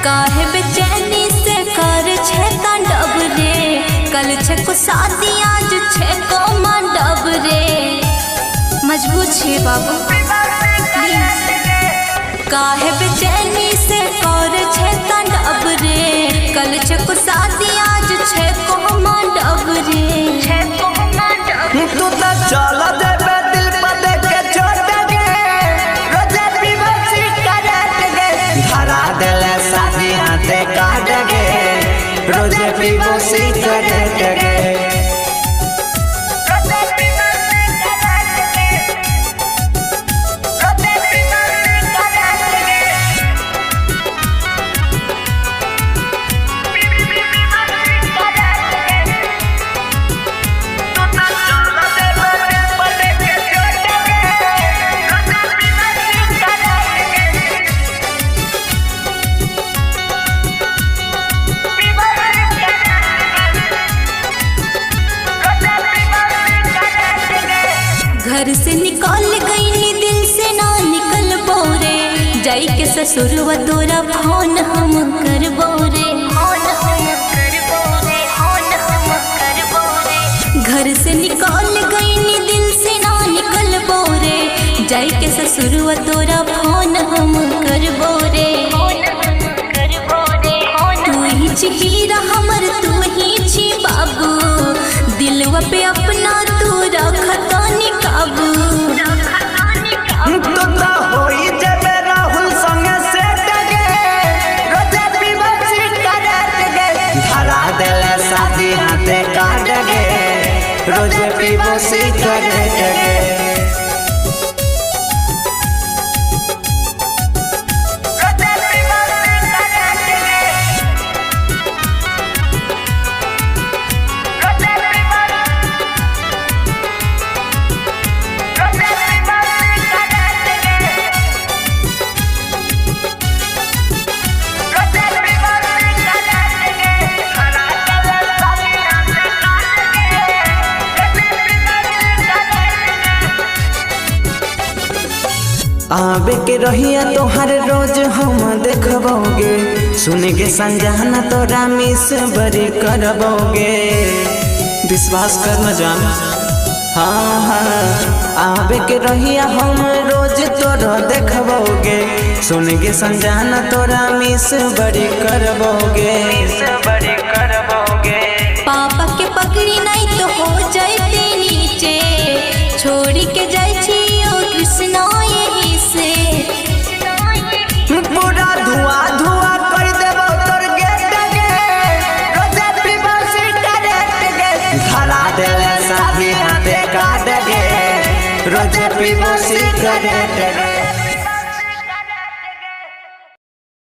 काहे बेचैनी से कर छे तांडव रे, कल छे को शादी आज छे को मंडप रे। मजबूत छे बाबू काहे बेचैनी से कर छे तांडव रे, कल छे को शादी आज छे को मंडप रे। तू तो चल देबे दिल पर देख के छोड़ गे, रोजे पीबे सिगरेट गे, धरा देले शादी हाथे काट गे, रोजे पीबे सिगरेट गे। घर से निकल गई दिल से ना निकल बोरे, जाई के ससुरवा तोरा फोन हम करबो रे। घर से निकल गई दिल से ना निकल बोरे, जाई के ससुरवा तोरा फोन हम करबो रे। तू ही छी हीरा हमर, तू ही छी बाबू, दिलवा पे अपना तू रखत काबू। तू तो होई जबे राहुल संगे सेट गे, रोजे पीबे सिगरेट गे, धरा देले शादी हाथे काट गे, रोजे पीबे सिगरेट गे। आबे के रहिया तोहर रोज हम देखबोगे, सुन के संजाना तोरा मिस बड़ी करबोगे। विश्वास करना जान, हाँ हाँ आबे के रहिया हम रोज तोरा देखबोगे, सुन के संजाना तोरा मिस बड़ी करबोगे। पापा के पकड़ी नहीं तो हो जाते नीचे, छोड़ी के जाई छी ओ कृष्णा यही से। पूरा धुआं धुआं कर देबो तोर गेट गे, रोजे पीबे सिगरेट गे, धरा देले शादी हाथे काट गे, रोजे पीबे सिगरेट गे।